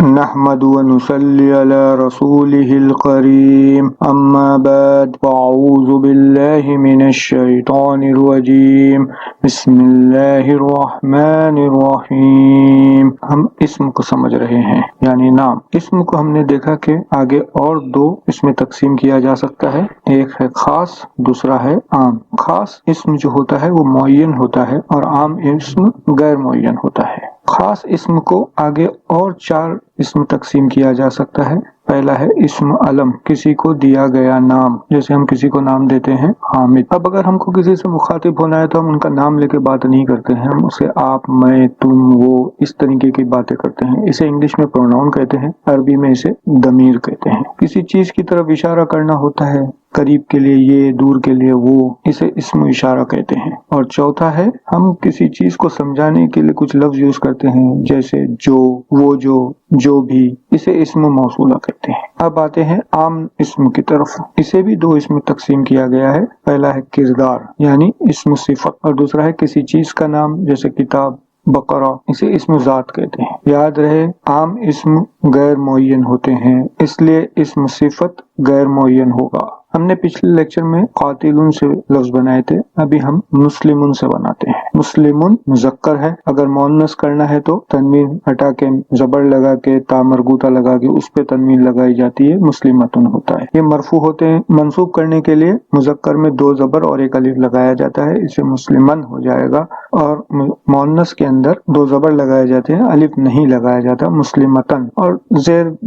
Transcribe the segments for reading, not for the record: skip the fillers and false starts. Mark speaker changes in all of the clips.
Speaker 1: نحمد ونصلي على رسوله الكريم اما بعد فاعوذ بالله من الشیطان الرجیم بسم اللہ الرحمن الرحیم۔ ہم اسم کو سمجھ رہے ہیں یعنی نام۔ اسم کو ہم نے دیکھا کہ آگے اور دو اس میں تقسیم کیا جا سکتا ہے، ایک ہے خاص، دوسرا ہے عام۔ خاص اسم جو ہوتا ہے وہ معین ہوتا ہے اور عام اسم غیر معین ہوتا ہے۔ خاص اسم کو آگے اور چار اسم تقسیم کیا جا سکتا ہے۔ پہلا ہے اسم علم، کسی کو دیا گیا نام، جیسے ہم کسی کو نام دیتے ہیں حامد۔ اب اگر ہم کو کسی سے مخاطب ہونا ہے تو ہم ان کا نام لے کے بات نہیں کرتے ہیں، ہم اسے آپ، میں، تم، وہ، اس طریقے کی باتیں کرتے ہیں۔ اسے انگلش میں پروناؤن کہتے ہیں، عربی میں اسے ضمیر کہتے ہیں۔ کسی چیز کی طرف اشارہ کرنا ہوتا ہے، قریب کے لیے یہ، دور کے لیے وہ، اسے اسم اشارہ کہتے ہیں۔ اور چوتھا ہے ہم کسی چیز کو سمجھانے کے لیے کچھ لفظ یوز کرتے ہیں، جیسے جو، وہ جو بھی، اسے اسم موصولہ کہتے ہیں۔ اب آتے ہیں عام اسم کی طرف۔ اسے بھی دو اسم تقسیم کیا گیا ہے، پہلا ہے کردار یعنی اسم صفت، اور دوسرا ہے کسی چیز کا نام، جیسے کتاب، بقرہ، اسے اسم ذات کہتے ہیں۔ یاد رہے عام اسم غیر معین ہوتے ہیں، اس لیے اسم صفت غیر معین ہوگا۔ ہم نے پچھلے لیکچر میں قاتلون سے لفظ بنائے تھے، ابھی ہم مسلمون سے بناتے ہیں۔ مسلمون مذکر ہے، اگر مؤنث کرنا ہے تو تنوین ہٹا کے زبر لگا کے تا مربوطہ لگا کے اس پہ تنوین لگائی جاتی ہے، مسلمتن ہوتا ہے۔ یہ مرفوع ہوتے ہیں، منصوب کرنے کے لیے مذکر میں دو زبر اور ایک الف لگایا جاتا ہے، اسے مسلمن ہو جائے گا، اور مؤنث کے اندر دو زبر لگائے جاتے ہیں، الف نہیں لگایا جاتا، مسلمتن، اور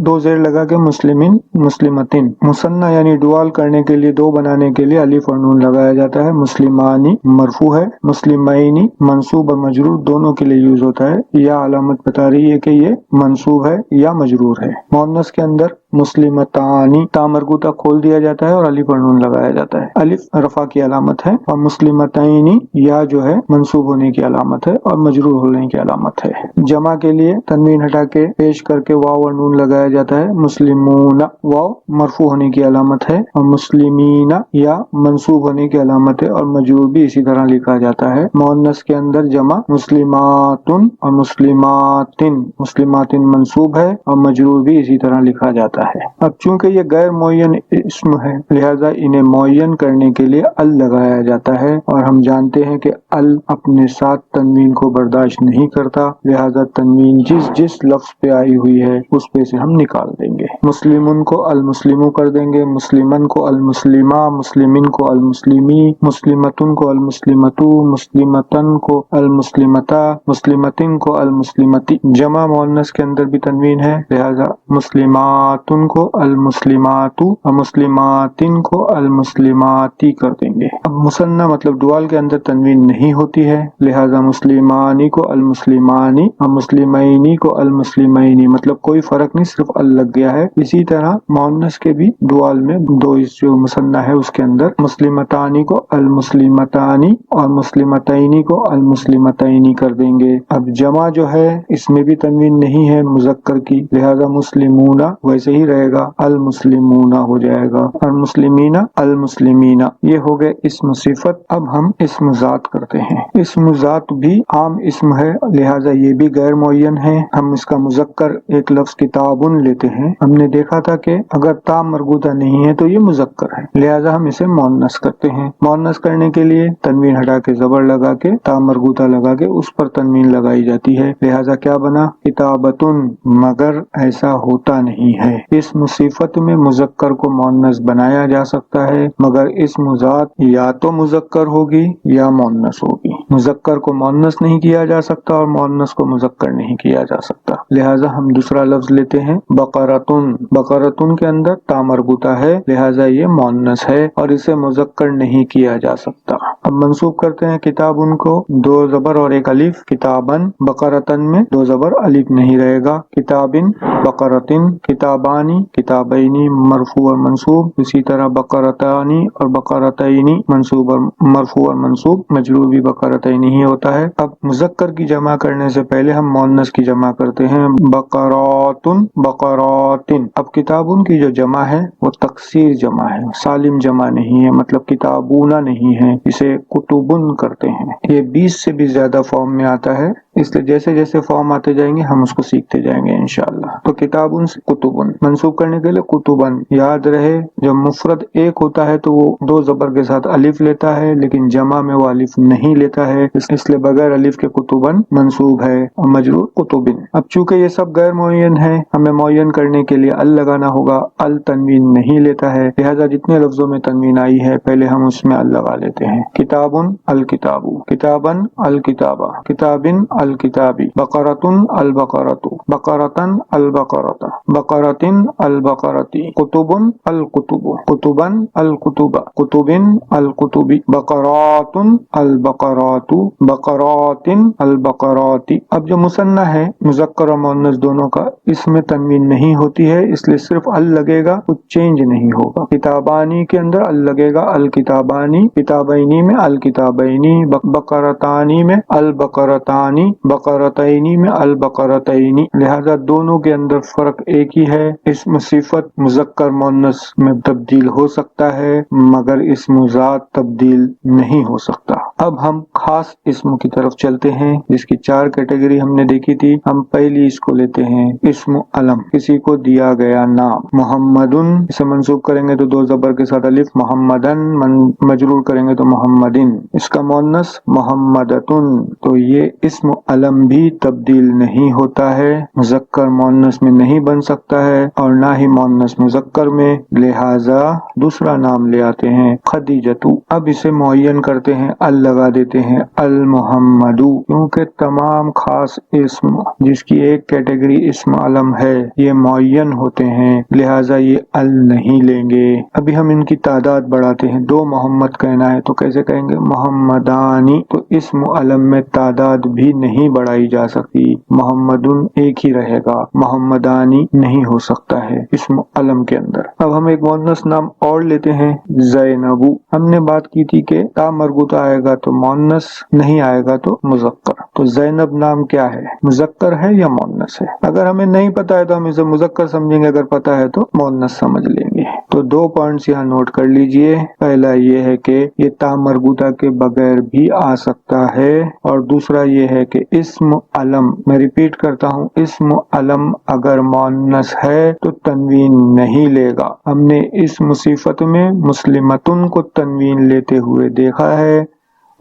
Speaker 1: دو زیر لگا کے مسلمین، مسلمتن۔ مثنی یعنی ڈوال کرنے کے لیے، دو بنانے کے لیے الف اور نون لگایا جاتا ہے۔ مسلمانی مرفوع ہے، مسلمینی منصوب اور مجرور دونوں کے لیے یوز ہوتا ہے۔ یا علامت بتا رہی ہے کہ یہ منصوب ہے یا مجرور ہے۔ مؤنث کے اندر مسلمتانی تا مربوطہ کھول دیا جاتا ہے اور الف اور نون لگایا جاتا ہے، الف رفع کی علامت ہے، اور مسلمتینی یا جو ہے منصوب ہونے کی علامت ہے اور مجرور ہونے کی علامت ہے۔ جمع کے لیے تنوین ہٹا کے پیش کر کے واو اور نون لگایا جاتا ہے، مسلمون، واو مرفوع ہونے کی علامت ہے اور مسلمین یا منصوب ہونے کی علامت ہے، اور مجرور بھی اسی طرح لکھا جاتا ہے۔ مؤنث کے اندر جمع مسلماتن اور مسلماتن، مسلماتن منصوب ہے اور مجرور بھی اسی طرح لکھا جاتا ہے۔ اب چونکہ یہ غیر معین اسم ہے لہذا انہیں معین کرنے کے لیے ال لگایا جاتا ہے، اور ہم جانتے ہیں کہ ال اپنے ساتھ تنوین کو برداشت نہیں کرتا، لہذا تنوین جس لفظ پہ آئی ہوئی ہے اس پہ سے ہم نکال دیں گے۔ مسلمن کو المسلمو کر دیں گے، مسلمن کو المسلمہ، مسلمن کو المسلمی، مسلمتن کو المسلمتو، مسلمتن کو المسلمتا، مسلمتن کو المسلمتی۔ جمع مؤنث کے اندر بھی تنوین ہے لہذا مسلماتن کو المسلماتو اور مسلماتن کو المسلماتی کر دیں گے۔ اب مثنی مطلب ڈوال کے اندر تنوین نہیں ہوتی ہے لہذا مسلمانی کو المسلمانی اور مسلمینی کو المسلمینی، مطلب کوئی فرق نہیں، صرف ال لگ گیا ہے۔ اسی طرح مؤنث کے بھی ڈوال میں دو جو مثنی ہے اس کے اندر مسلمتانی کو المسلمتانی اور مسلمتینی کو المسلمتینی کر دیں گے۔ اب جمع جو ہے اس میں بھی تنوین نہیں ہے مذکر کی لہذا مسلمون ویسے ہی رہے گا، المسلمون ہو جائے گا، اور مسلمین المسلمین۔ یہ ہو گئے اسم صفت۔ اب ہم اسم ذات کرتے ہیں۔ اسم ذات بھی عام اسم ہے لہذا یہ بھی غیر معین ہے۔ ہم اس کا مذکر ایک لفظ کتابن لیتے ہیں، ہم نے دیکھا تھا کہ اگر تا مربوطہ نہیں ہے تو یہ مذکر ہے لہذا ہم اسے مؤنث کرتے ہیں۔ مؤنث کرنے کے لیے تنوین ہٹا کے زبر لگا کے تا مربوطہ لگا کے اس پر تنوین لگائی جاتی ہے، لہذا کیا بنا کتابتن، مگر ایسا ہوتا نہیں ہے۔ اسم صفت میں مذکر کو مؤنث بنایا جا سکتا ہے مگر اسم ذات یا تو مذکر ہوگی یا مؤنث ہوگی۔ مذکر کو مؤنث نہیں کیا جا سکتا اور مؤنث کو مذکر نہیں کیا جا سکتا، لہذا ہم دوسرا لفظ لیتے ہیں بقرتن۔ بقرتن کے اندر تا مربوطہ ہے لہذا یہ مؤنث ہے اور اسے مذکر نہیں کیا جا سکتا۔ اب منصوب کرتے ہیں کتاب ان کو، دو زبر اور ایک الف، کتابن۔ بقرتن میں دو زبر الف نہیں رہے گا، کتابن، بقرتن، کتابانی، کتابینی مرفوع اور منصوب، اسی طرح بقرتانی اور بقرتینی منصوب اور مرفوع اور منصوب، مجرور بھی بقرتین बकरतैन ही होता है। अब मुज़क्कर की जमा करने से पहले हम मुअन्नस की जमा करते हैं, बकरातुन बकरातिन। अब किताबुन की जो जमा है वो तकसीर जमा है, सालिम जमा नहीं है, मतलब किताबूना नहीं है, इसे कुतुबुन करते हैं। ये 20 से भी ज्यादा फॉर्म में आता है, इसलिए जैसे जैसे फॉर्म आते जाएंगे हम उसको सीखते जाएंगे इंशाअल्लाह। तो किताबुन से कुतुबुन, मंसूब करने के लिए कुतुबन। याद रहे जब मुफरद एक होता है तो वो 2 ज़बर के साथ अलिफ लेता है, लेकिन जमा में वो अलिफ नहीं लेता है, इसलिए बगैर अलिफ के कुतुबन मंसूब है और मजरूर कुतुबिन। अब चूंकि ये सब गैर मुअय्यन है, हमें मुअय्यन करने के लिए अल लगाना होगा। अल तनवीन नहीं लेता है, लिहाजा जितने लफ्जों में तनवीन आई है पहले हम उसमें अल लगा लेते हैं। किताबुन अल किताबु, किताबन अल किताबा, किताबिन अल किताबी, बकरतुन अल बकरतु, बकरतन अल बकरता, बकरतिन अल बकरती, कुतुबुन अल कुतुबु, कुतुबन अल कुतुबा, कुतुबिन अल कुतुबी, बकरातुन अल बकरातु, बकरातिन अल बकराती। अब जो मुसन्ना है मुज़क्कर और मुअन्नस दोनों का, इसमें तनवीन नहीं होती है, इसलिए सिर्फ अल लगेगा, कुछ चेंज नहीं होगा। किताबानी के अंदर अल लगेगा, अल किताबानी, किताबैनी में अल किताबैनी, बकरतानी में अल बकरतानी, बकरतैनी में अल बकरतैनी। लिहाजा दोनों के अंदर फर्क एक ही है। इसम सिफत मुज़क्कर मुअन्नस में तब्दील हो सकता है मगर इसम ज़ात तब्दील नहीं हो सकता। अब हम खास इस्म की तरफ चलते हैं जिसकी 4 कैटेगरी हमने देखी थी। हम पहली इसको लेते हैं, इस्म अलम, किसी को दिया गया नाम। मोहम्मदुन, इसे मंसूब करेंगे तो 2 ज़बर के साथ अलिफ, मोहम्मदन, मजरूर करेंगे तो मोहम्मदिन। इसका मुअन्नस मोहम्मदतुन, तो ये इस्म अलम भी तब्दील नहीं होता है, मुज़क्कर मुअन्नस में नहीं बन सकता है और ना ही मुअन्नस मुज़क्कर में, लिहाजा दूसरा नाम ले आते हैं खदीजतु। अब इसे मुअय्यन करते हैं, अल लगा देते हैं, अल मोहम्मदू, क्योंकि तमाम खास इस्म जिसकी एक कैटेगरी इस्म अलम है ये मुअय्यन होते हैं, लिहाजा ये अल नहीं लेंगे। अभी हम इनकी तादाद बढ़ाते हैं। 2 मोहम्मद कहना है तो कैसे कहेंगे, मोहम्मदानी। तो इस्म अलम में तादाद भी नहीं बढ़ाई जा सकती, मोहम्मदुन एक ही रहेगा, मोहम्मदानी नहीं हो सकता है इस्म अलम के अंदर। अब हम एक मुअन्नस नाम और लेते हैं, ज़ैनबू। हमने बात की थी कि ता मरबूता आएगा तो मुअन्नस, नहीं आएगा तो मुज़क्कर। तो ज़ैनब नाम क्या है, मुज़क्कर है या मुअन्नस है? अगर हमें नहीं पता है तो हम इसे मुज़क्कर समझेंगे, अगर पता है तो मुअन्नस समझ लेंगे। तो 2 पॉइंट्स यहाँ नोट कर लीजिए। पहला ये है कि ये ता मरबूता के बगैर भी आ सकता है, और दूसरा ये है कि इस्म अलम, मैं रिपीट करता हूँ, इस्म अलम अगर मुअन्नस है तो तनवीन नहीं लेगा। हमने इस मुसीफत में मुस्लिमतुन को तनवीन लेते हुए देखा है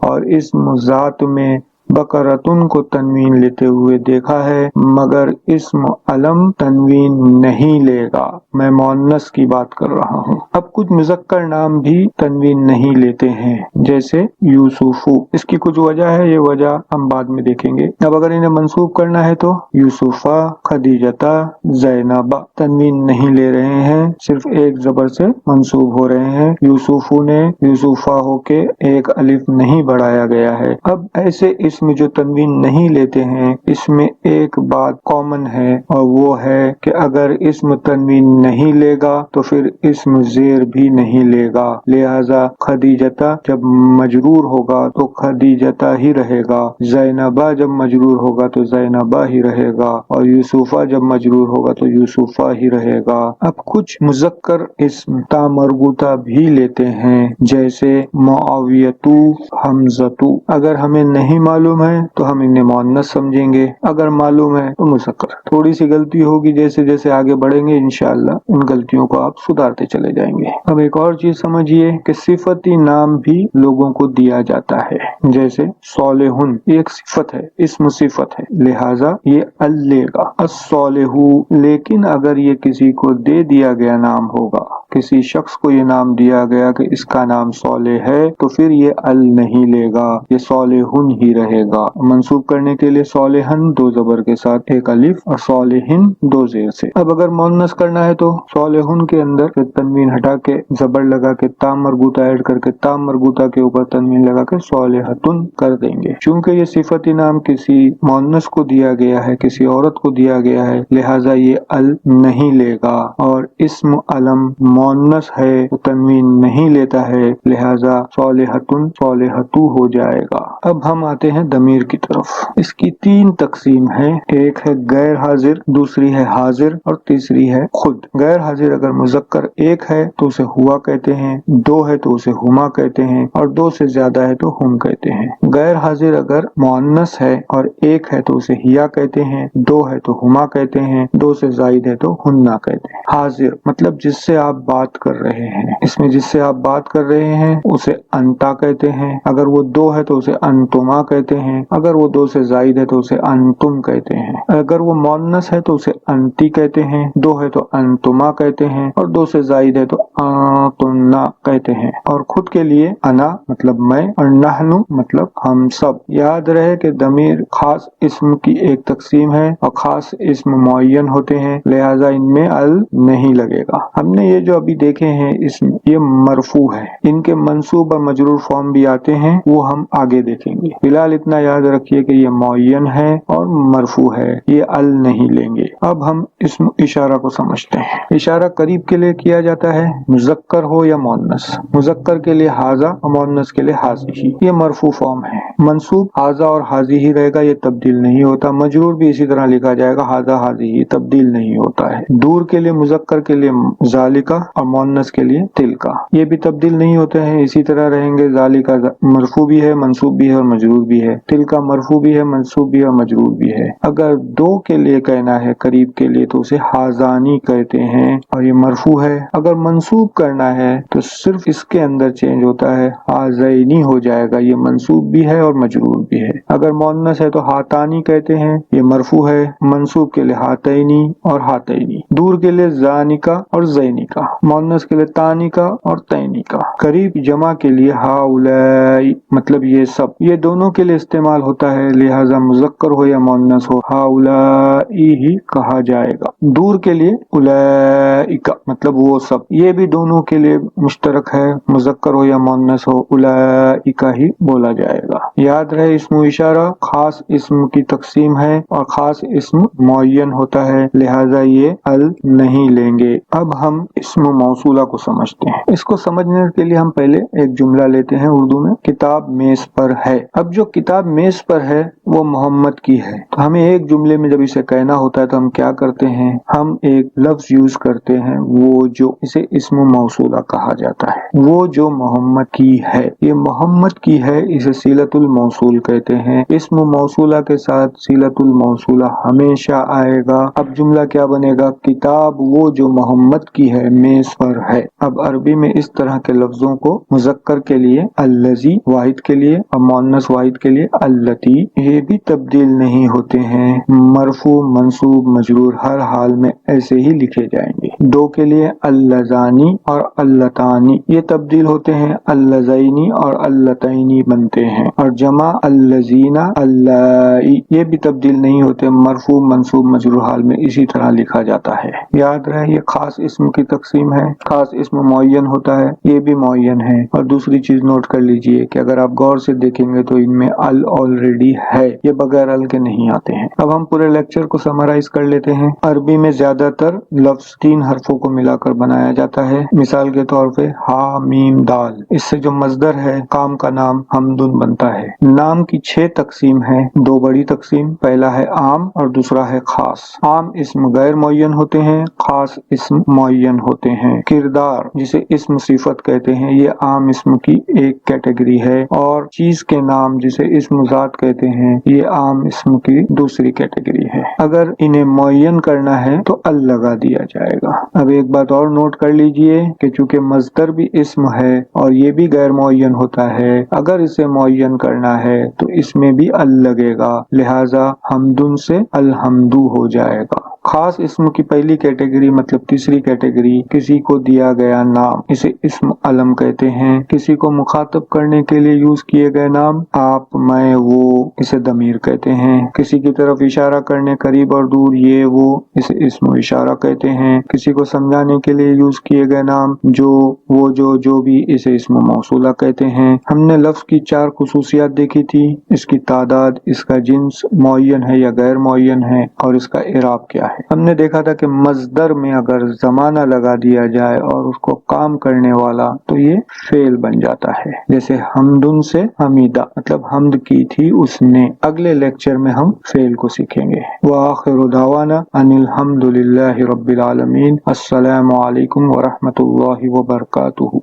Speaker 1: और इस मुज़ात में बकरतुन को तनवीन लेते हुए देखा है, मगर इस्म अलम तनवीन नहीं लेगा। मैं मुअन्नस की बात कर रहा हूँ। अब कुछ मुज़क्कर नाम भी तनवीन नहीं लेते हैं, जैसे यूसुफु। इसकी कुछ वजह है, ये वजह हम बाद में देखेंगे। अब अगर इन्हें मंसूब करना है तो यूसुफा, खदीजता, ज़ैनबा। तनवीन नहीं ले रहे हैं, सिर्फ एक ज़बर से मंसूब हो रहे हैं। यूसुफु ने यूसुफा होके एक अलिफ नहीं बढ़ाया गया है। अब ऐसे इसमें जो तनवीन नहीं लेते हैं, इसमें एक बात कॉमन है और वो है कि अगर इसम तनवीन नहीं लेगा तो फिर इसम ज़ेर भी नहीं लेगा। लिहाजा खदीजता जब मजरूर होगा तो खदीजता ही रहेगा, ज़ैनबा जब मजरूर होगा तो ज़ैनबा ही रहेगा, और यूसुफा जब मजरूर होगा तो यूसुफा ही रहेगा। अब कुछ मुज़क्कर इसम ता मरबूता भी लेते हैं, जैसे मुआवियतु, हमज़तु। अगर हमें नहीं मालूम है तो हम इन्हें मुअन्नस समझेंगे, अगर मालूम है तो मुज़क्कर। थोड़ी सी गलती होगी, जैसे जैसे आगे बढ़ेंगे इंशाअल्लाह उन गलतियों को आप सुधारते चले जाएंगे। अब एक और चीज समझिए कि सिफती नाम भी लोगों को दिया जाता है, जैसे सौलेहुन एक सिफत है, इसम सिफत है, लिहाजा ये अल लेगा, अस्सौलेहु। लेकिन अगर ये किसी को दे दिया गया नाम होगा, किसी शख्स को ये नाम दिया गया कि इसका नाम सौले है, तो फिर ये अल नहीं लेगा, ये सौलेहुन ही रहेगा। रहेगा। मंसूब करने के लिए सालिहन 2 ज़बर के साथ 1 अलिफ और सालिहिन 2 ज़ेर से। अब अगर मुअन्नस करना है तो सालिहुन के अंदर फिर तनवीन हटा के ज़बर लगा के ता मरबूता ऐड करके ता मरबूता के ऊपर तनवीन लगा के सालिहतुन कर देंगे। चूंकि ये सिफती नाम किसी मुअन्नस को दिया गया है, किसी औरत को दिया गया है, लिहाजा ये अल नहीं लेगा और इस्म अलम मुअन्नस है तो तनवीन नहीं लेता है, लिहाजा सालिहतुन सालिहतु हो जाएगा। अब हम आते हैं दमीर की तरफ। इसकी 3 तकसीम है, एक है गैर हाजिर, दूसरी है हाजिर और तीसरी है खुद। गैर हाजिर अगर मुज़क्कर 1 है तो उसे हुआ कहते हैं, 2 है तो उसे हुमा कहते हैं और 2 से ज्यादा है तो हुम कहते हैं। गैर हाजिर अगर मुअन्नस है और 1 है तो उसे हिया कहते हैं, 2 है तो हुमा कहते हैं, 2 से जायद है तो हुन्ना कहते हैं। हाजिर मतलब जिससे आप बात कर रहे हैं, इसमें जिससे आप बात कर रहे हैं उसे अंता कहते हैं। अगर वो 2 है तो उसे अंतुमा कहते हैं, अगर वो 2 से जायद है तो उसे अंतुम कहते हैं। अगर वो मुअन्नस है तो उसे अंती कहते हैं, 2 है तो अंतुमा कहते हैं और 2 से जायद है तो अंतुन्ना कहते हैं। और खुद के लिए अना मतलब मैं और नहनु मतलब हम सब। याद रहे कि दमीर खास इस्म की एक तकसीम है और खास इस्म मुअय्यन होते हैं, लिहाजा इनमें अल नहीं लगेगा। हमने ये जो अभी देखे हैं इसमें ये मरफू है, इनके मंसूब और मजरूर फॉर्म भी आते हैं, वो हम आगे देखेंगे। फिलहाल इतना याद रखिए कि ये मुअय्यन है और मरफू है, ये अल नहीं लेंगे। अब हम इस्म इशारा को समझते हैं। इशारा करीब के लिए किया जाता है, मुज़क्कर हो या मुअन्नस। मुज़क्कर के लिए हाजा और मुअन्नस के लिए हाज़ी। ये मरफू फॉर्म है। मंसूब हाजा और हाजी ही रहेगा, ये तब्दील नहीं होता। मजरूर भी इसी तरह लिखा जाएगा, हाजा हाजी ही, तब्दील नहीं होता है। दूर के लिए मुज़क्कर के लिए ज़ालिका और मुअन्नस के लिए तिलका, ये भी तब्दील नहीं होते हैं, इसी तरह रहेंगे। ज़ालिका मरफू भी है, मंसूब भी है और मजरूर भी है। तिलका मरफू भी है, मंसूब भी है और मजरूर भी है। अगर 2 के लिए कहना है करीब के लिए तो उसे हाजानी कहते हैं और ये मरफू है। अगर मंसूब करना है तो सिर्फ इसके अंदर चेंज होता है, हाज़ैनी हो जाएगा, ये मंसूब भी है और मजरूर भी है। अगर मुअन्नस है तो हातानी कहते हैं, ये मरफू है। मंसूब के लिए हातैनी और हातैनी। दूर के लिए ज़ानिका और ज़ैनिका। मुअन्नस के लिए तानिका और तैनिका। करीब जमा के लिए हाउलाई मतलब ये सब, ये दोनों के लिए इस्तेमाल होता है, लिहाजा मुज़क्कर हो या मुअन्नस हो हाउलाई ही कहा जाएगा। दूर के लिए उलाइका मतलब वो सब, ये भी दोनों के लिए मुश्तरक है, मुज़क्कर हो या मुअन्नस हो उलाइका ही बोला जाएगा। याद रहे इस्म इशारा खास इस्म की तकसीम है और खास इस्म मुअय्यन होता है, लिहाजा ये अल नहीं लेंगे। अब हम इस्म मौसूला को समझते हैं। इसको समझने के लिए हम पहले एक जुमला लेते हैं उर्दू में, किताब मेज पर है। अब जो किताब मेज पर है वो मोहम्मद की है, तो हमें एक जुमले में जब इसे कहना होता है तो हम क्या करते हैं, हम एक लफ्ज यूज करते हैं, वो जो, इसे इस्म मौसूला कहा जाता है। वो जो मोहम्मद की है, ये मोहम्मद की है, इसे सीलतुल मौसूल कहते हैं। इस्म मौसूला के साथ सीलतुल मौसूला हमेशा आएगा। अब जुमला क्या बनेगा, किताब वो जो मोहम्मद की है मेज पर है। अब अरबी में इस तरह के लफ्जों को मुज़क्कर के लिए अल्लज़ी वाहिद के लिए और मुअन्नस वाहिद के लिए अल्लती, ये भी तब्दील नहीं होते हैं। मरफू मंसूब मजरूर हर हाल में ऐसे ही लिखे जाएंगे। 2 के लिए अल्लज़ानी और अल्लतानी, ये तब्दील होते हैं, अल्लज़ैनी और अल्लतैनी बनते हैं। और जमा अल्लज़ीना अल्लाई, ये भी तब्दील नहीं होते, मरफू मंसूब मजरूर हाल में इसी तरह लिखा जाता है। याद रहे ये खास इस्म की तकसीम है, खास इस्म मुअय्यन होता है, ये भी मुअय्यन है। और दूसरी चीज नोट कर लीजिए कि अगर आप गौर से देखेंगे तो इनमें अल ऑलरेडी है, ये बगैर अल के नहीं आते हैं। अब हम पूरे लेक्चर को समराइज कर लेते हैं। अरबी में ज्यादातर लफ्ज 3 हरफों को मिलाकर बनाया जाता है। मिसाल के तौर पे हा मीम दाल, इससे जो मजदर है काम का नाम हमदुन बनता है। नाम की 6 तकसीम है, 2 बड़ी तकसीम, पहला है आम और दूसरा है खास। आम इस्म गैर मुअय्यन होते हैं, खास इस्म मुअय्यन होते हैं। किरदार जिसे इस्म सिफत कहते हैं, ये आम इस्म की एक कैटेगरी है। और चीज के नाम जिसे इस्म ज़ात कहते हैं, ये आम इस्म की दूसरी कैटेगरी है। अगर इन्हें मुअय्यन करना है तो अल लगा दिया जाएगा। अब एक बात और नोट कर लीजिए कि चूंकि मजदर भी इस्म है और ये भी गैर मुअय्यन होता है, अगर इसे मुअय्यन करना है तो इसमें भी अल लगेगा, लिहाजा हमदुन से अलहमदू हो जाएगा। خاص اسم کی پہلی کیٹیگری مطلب تیسری کیٹیگری کسی کو دیا گیا نام، اسے اسم علم کہتے ہیں۔ کسی کو مخاطب کرنے کے لیے یوز کیے گئے نام، آپ، میں، وہ، اسے ضمیر کہتے ہیں۔ کسی کی طرف اشارہ کرنے، قریب اور دور، یہ وہ، اسے اسم و اشارہ کہتے ہیں۔ کسی کو سمجھانے کے لیے یوز کیے گئے نام، جو، وہ، جو بھی، اسے اسم موصولہ کہتے ہیں۔ ہم نے لفظ کی 4 خصوصیات دیکھی تھی، اس کی تعداد، اس کا جنس معین ہے یا غیر معین ہے، اور اس کا اعراب کیا ہے۔ ہم نے دیکھا تھا کہ مصدر میں اگر زمانہ لگا دیا جائے اور اس کو کام کرنے والا تو یہ فعل بن جاتا ہے، جیسے حمدن سے حمیدہ، مطلب حمد کی تھی اس نے۔ اگلے لیکچر میں ہم فعل کو سیکھیں گے۔ وآخر دعوانا ان الحمد للہ رب العالمین۔ السلام علیکم ورحمۃ اللہ وبرکاتہ۔